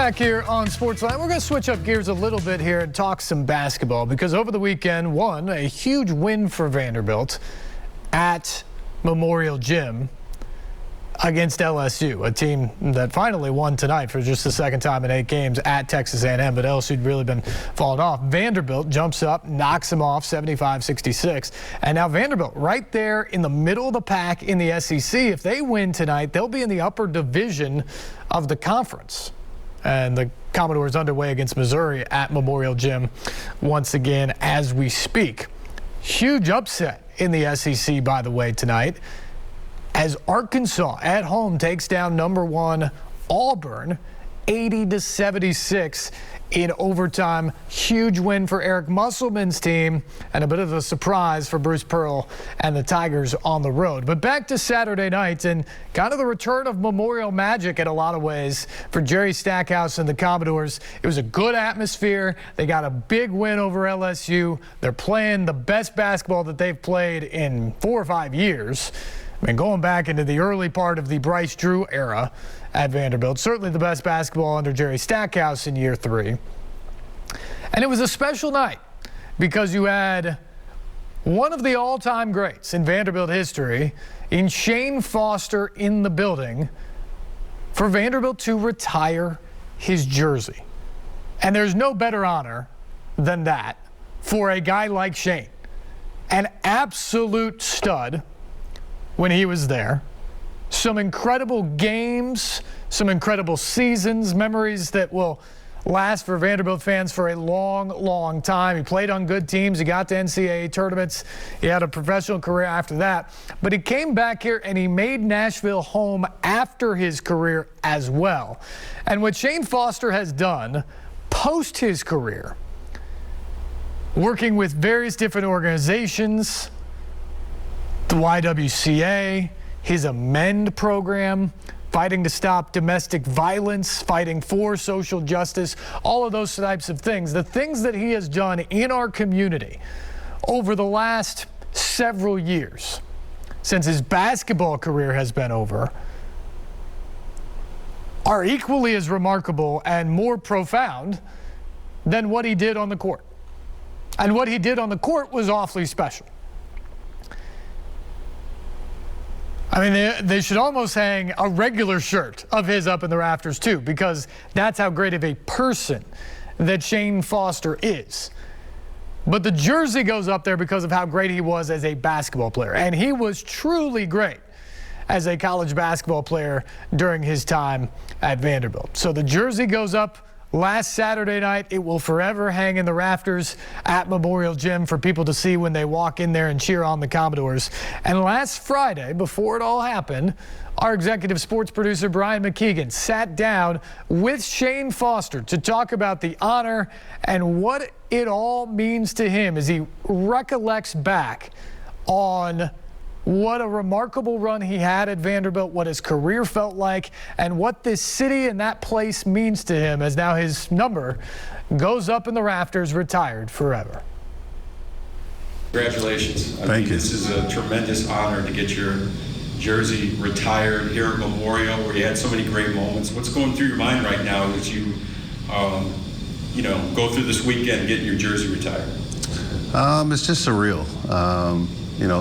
Back here on SportsLine, we're going to switch up gears a little bit here and talk some basketball because over the weekend, a huge win for Vanderbilt at Memorial Gym against LSU, a team that finally won tonight for just the second time in 8 games at Texas A&M, but LSU'd really been falling off. Vanderbilt jumps up, knocks them off 75-66, and now Vanderbilt right there in the middle of the pack in the SEC. If they win tonight, they'll be in the upper division of the conference. And the Commodores underway against Missouri at Memorial Gym once again as we speak. Huge upset in the SEC, by the way, tonight, as Arkansas at home takes down number 1 Auburn 80-76 in overtime. Huge win for Eric Musselman's team and a bit of a surprise for Bruce Pearl and the Tigers on the road. But back to Saturday night and kind of the return of Memorial Magic in a lot of ways for Jerry Stackhouse and the Commodores. It was a good atmosphere. They got a big win over LSU. They're playing the best basketball that they've played in 4 or 5 years. I mean, going back into the early part of the Bryce Drew era at Vanderbilt, certainly the best basketball under Jerry Stackhouse in year 3. And it was a special night because you had one of the all-time greats in Vanderbilt history in Shane Foster in the building for Vanderbilt to retire his jersey. And there's no better honor than that for a guy like Shane, an absolute stud when he was there. Some incredible games, some incredible seasons, memories that will last for Vanderbilt fans for a long, long time. He played on good teams. He got to NCAA tournaments. He had a professional career after that. But he came back here and he made Nashville home after his career as well. And what Shane Foster has done post his career, working with various different organizations, the YWCA, his Amend program, fighting to stop domestic violence, fighting for social justice, all of those types of things. The things that he has done in our community over the last several years, since his basketball career has been over, are equally as remarkable and more profound than what he did on the court. And what he did on the court was awfully special. I mean, they should almost hang a regular shirt of his up in the rafters, too, because that's how great of a person that Shane Foster is. But the jersey goes up there because of how great he was as a basketball player. And he was truly great as a college basketball player during his time at Vanderbilt. So the jersey goes up last Saturday night. It will forever hang in the rafters at Memorial Gym for people to see when they walk in there and cheer on the Commodores. And last Friday, before it all happened, our executive sports producer, Brian McKeegan, sat down with Shane Foster to talk about the honor and what it all means to him as he recollects back on what a remarkable run he had at Vanderbilt, what his career felt like, and what this city and that place means to him as now his number goes up in the rafters, retired forever. Congratulations. Thank you. This is a tremendous honor to get your jersey retired here at Memorial, where you had so many great moments. What's going through your mind right now as you, go through this weekend getting your jersey retired? It's just surreal.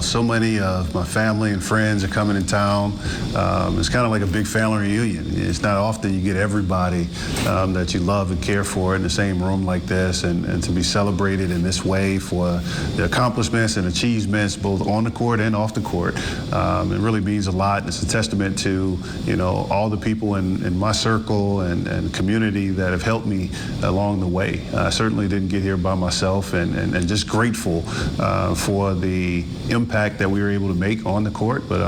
So many of my family and friends are coming in town. It's kind of like a big family reunion. It's not often you get everybody that you love and care for in the same room like this, and to be celebrated in this way for the accomplishments and achievements both on the court and off the court. It really means a lot. It's a testament to, all the people in my circle and community that have helped me along the way. I certainly didn't get here by myself, and just grateful for the impact that we were able to make on the court, but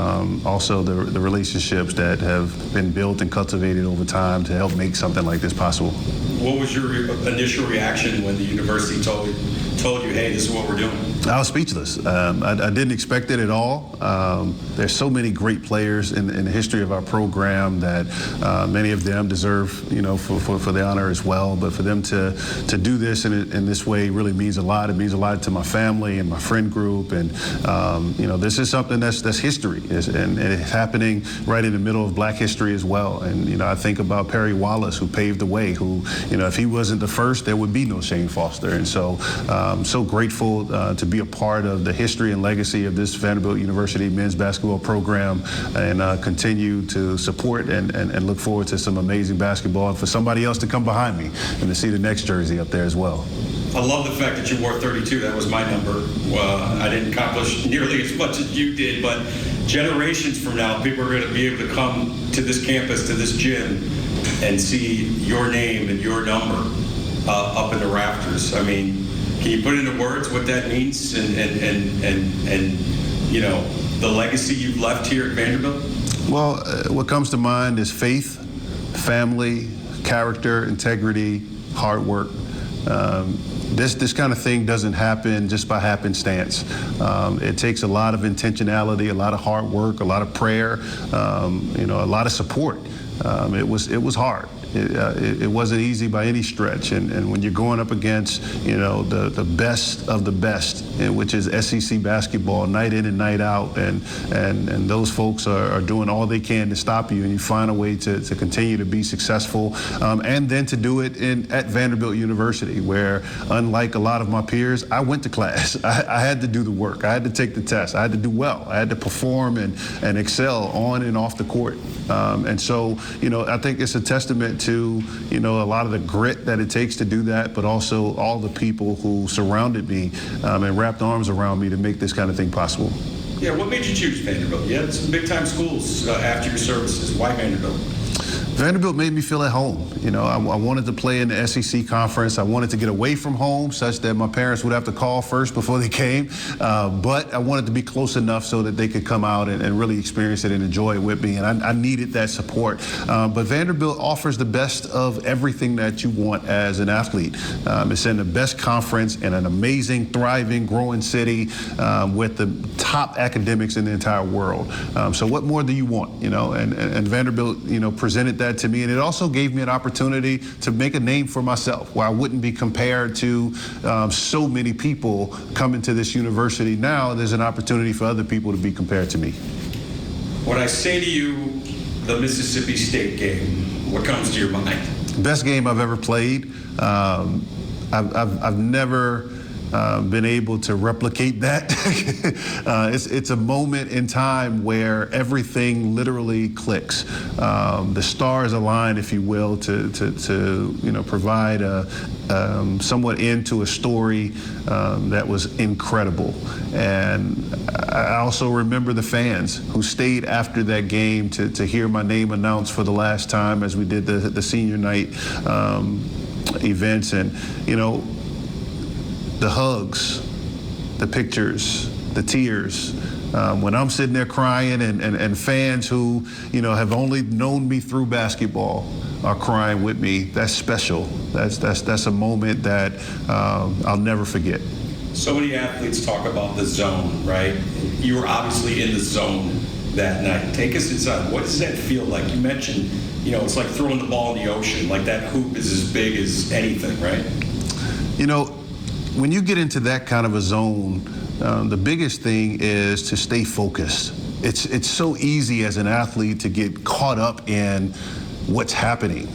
also the relationships that have been built and cultivated over time to help make something like this possible. What was your initial reaction when the university told you, hey, this is what we're doing? I was speechless. I didn't expect it at all. There's so many great players in the history of our program that many of them deserve, for the honor as well. But for them to do this in this way really means a lot. It means a lot to my family and my friend group. And this is something that's history, and it's happening right in the middle of Black history as well. And I think about Perry Wallace, who paved the way. Who, if he wasn't the first, there would be no Shane Foster. And so, I'm so grateful to be a part of the history and legacy of this Vanderbilt University men's basketball program, and continue to support and look forward to some amazing basketball, and for somebody else to come behind me and to see the next jersey up there as well. I love the fact that you wore 32. That was my number. I didn't accomplish nearly as much as you did, but generations from now, people are going to be able to come to this campus, to this gym, and see your name and your number up in the rafters. I mean, can you put into words what that means and the legacy you've left here at Vanderbilt? Well, what comes to mind is faith, family, character, integrity, hard work. This kind of thing doesn't happen just by happenstance. It takes a lot of intentionality, a lot of hard work, a lot of prayer, a lot of support. It was hard. It wasn't easy by any stretch, and when you're going up against the best of the best, which is SEC basketball, night in and night out, and those folks are doing all they can to stop you, and you find a way to continue to be successful, and then to do it at Vanderbilt University, where, unlike a lot of my peers, I went to class. I had to do the work. I had to take the test. I had to do well. I had to perform and excel on and off the court. And so, I think it's a testament to, a lot of the grit that it takes to do that, but also all the people who surrounded me and wrapped arms around me to make this kind of thing possible. Yeah, what made you choose Vanderbilt? You had some big-time schools after your services. Why Vanderbilt? Vanderbilt made me feel at home. I wanted to play in the SEC conference. I wanted to get away from home such that my parents would have to call first before they came. But I wanted to be close enough so that they could come out and really experience it and enjoy it with me. And I needed that support. But Vanderbilt offers the best of everything that you want as an athlete. It's in the best conference in an amazing, thriving, growing city with the top academics in the entire world. So what more do you want? And Vanderbilt, presented that to me, and it also gave me an opportunity to make a name for myself, where I wouldn't be compared to so many people coming to this university. Now there's an opportunity for other people to be compared to me. When I say to you the Mississippi State game, what comes to your mind? Best game I've ever played. I've never been able to replicate that. It's a moment in time where everything literally clicks. The stars align, if you will, to provide a somewhat end to a story that was incredible. And I also remember the fans who stayed after that game to hear my name announced for the last time as we did the senior night events, and the hugs, the pictures, the tears. When I'm sitting there crying and fans who, have only known me through basketball are crying with me, that's special. That's a moment that I'll never forget. So many athletes talk about the zone, right? You were obviously in the zone that night. Take us inside. What does that feel like? You mentioned, it's like throwing the ball in the ocean. Like that hoop is as big as anything, right? When you get into that kind of a zone, the biggest thing is to stay focused. It's so easy as an athlete to get caught up in what's happening.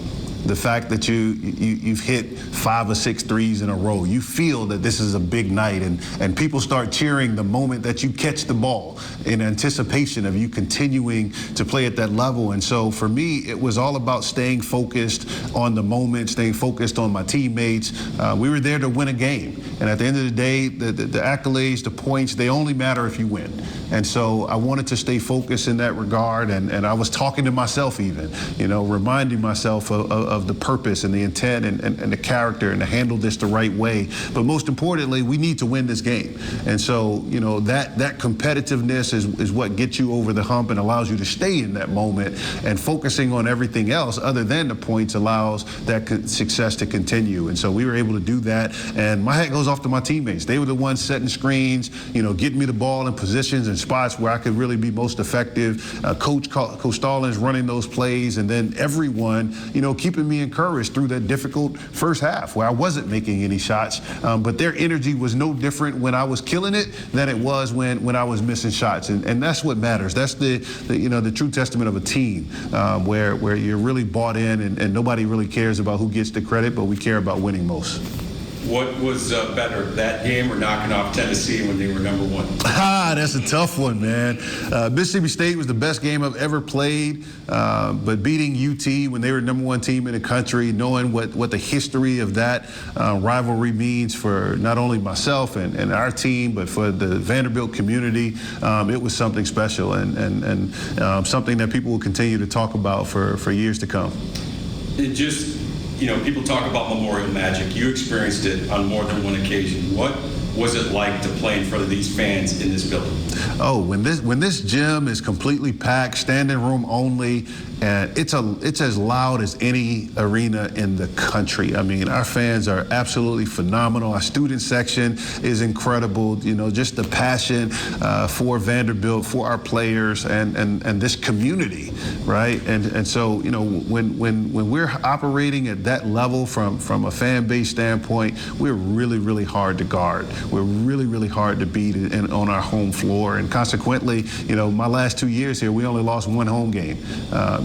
The fact that you've hit 5 or 6 threes in a row, you feel that this is a big night, and people start cheering the moment that you catch the ball in anticipation of you continuing to play at that level. And so for me, it was all about staying focused on the moment, staying focused on my teammates. We were there to win a game, and at the end of the day, the accolades, the points, they only matter if you win. And so I wanted to stay focused in that regard, and I was talking to myself even, reminding myself of of the purpose and the intent and the character and to handle this the right way. But most importantly, we need to win this game. And so, you know, that competitiveness is what gets you over the hump and allows you to stay in that moment, and focusing on everything else other than the points allows that success to continue. And so we were able to do that, and my hat goes off to my teammates. They were the ones setting screens, you know, getting me the ball in positions and spots where I could really be most effective. Coach Stallings running those plays, and then everyone, you know, keeping me encouraged through that difficult first half where I wasn't making any shots. But their energy was no different when I was killing it than it was when I was missing shots, and that's what matters. That's the you know, the true testament of a team where you're really bought in, and nobody really cares about who gets the credit, but we care about winning most. What was better, that game or knocking off Tennessee when they were number one? That's a tough one, man. Mississippi State was the best game I've ever played, but beating UT when they were number one team in the country, knowing what the history of that rivalry means for not only myself and our team, but for the Vanderbilt community, it was something special and something that people will continue to talk about for years to come. It just, you know, people talk about Memorial Magic. You experienced it on more than one occasion. What was it like to play in front of these fans in this building? Oh, when this gym is completely packed, standing room only, and it's as loud as any arena in the country. I mean, our fans are absolutely phenomenal. Our student section is incredible. You know, just the passion for Vanderbilt, for our players, and this community, right? And so, you know, when we're operating at that level from a fan base standpoint, we're really hard to guard. We're really hard to beat on our home floor, and consequently, you know, my last 2 years here, we only lost one home game.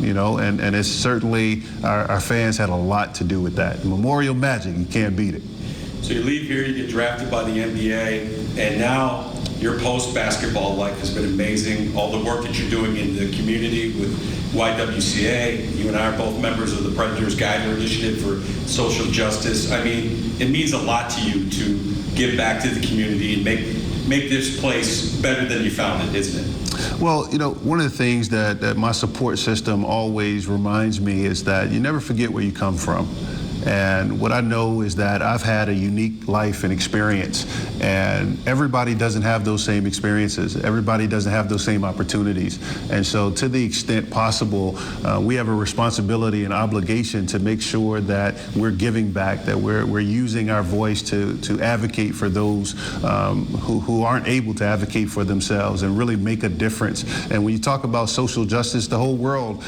You know, and it's certainly our fans had a lot to do with that. Memorial Magic, you can't beat it. So you leave here, you get drafted by the NBA, and now your post-basketball life has been amazing. All the work that you're doing in the community with YWCA, you and I are both members of the Predators Guider Initiative for Social Justice. I mean, it means a lot to you to give back to the community and make this place better than you found it, isn't it? Well, you know, one of the things that my support system always reminds me is that you never forget where you come from. And what I know is that I've had a unique life and experience, and everybody doesn't have those same experiences. Everybody doesn't have those same opportunities. And so to the extent possible, we have a responsibility and obligation to make sure that we're giving back, that we're using our voice to advocate for those who aren't able to advocate for themselves and really make a difference. And when you talk about social justice, the whole world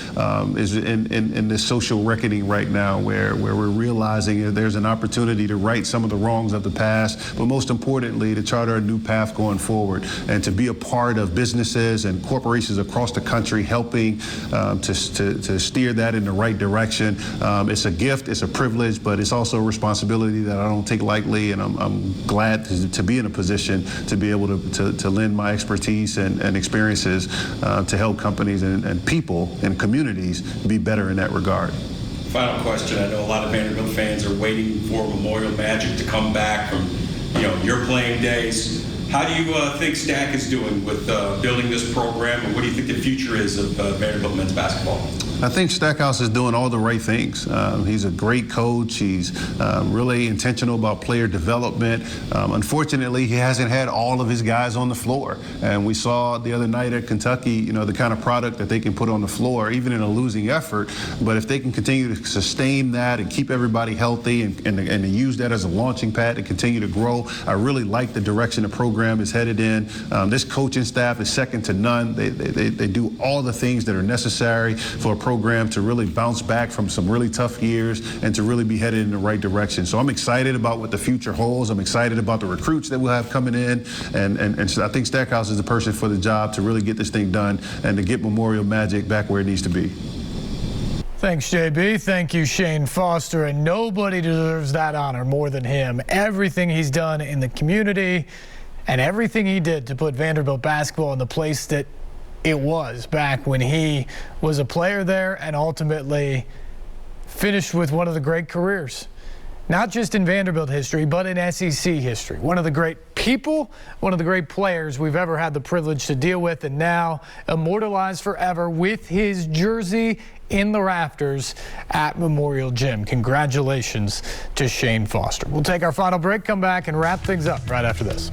is in this social reckoning right now where we're realizing that there's an opportunity to right some of the wrongs of the past, but most importantly, to chart a new path going forward and to be a part of businesses and corporations across the country helping to steer that in the right direction. It's a gift, it's a privilege, but it's also a responsibility that I don't take lightly, and I'm glad to be in a position to be able to lend my expertise and experiences to help companies and people and communities be better in that regard. Final question. I know a lot of Vanderbilt fans are waiting for Memorial Magic to come back from, you know, your playing days. How do you think Stack is doing with building this program, and what do you think the future is of Vanderbilt men's basketball? I think Stackhouse is doing all the right things. He's a great coach. He's really intentional about player development. Unfortunately, he hasn't had all of his guys on the floor. And we saw the other night at Kentucky, you know, the kind of product that they can put on the floor, even in a losing effort. But if they can continue to sustain that and keep everybody healthy and to use that as a launching pad to continue to grow, I really like the direction the program is headed in. This coaching staff is second to none. They do all the things that are necessary for a program to really bounce back from some really tough years and to really be headed in the right direction. So I'm excited about what the future holds. I'm excited about the recruits that we'll have coming in, and so I think Stackhouse is the person for the job to really get this thing done and to get Memorial Magic back where it needs to be. Thanks, JB. Thank you, Shane Foster. And nobody deserves that honor more than him. Everything he's done in the community and everything he did to put Vanderbilt basketball in the place that it was back when he was a player there and ultimately finished with one of the great careers, not just in Vanderbilt history, but in SEC history. One of the great people, one of the great players we've ever had the privilege to deal with, and now immortalized forever with his jersey in the rafters at Memorial Gym. Congratulations to Shane Foster. We'll take our final break, come back, and wrap things up right after this.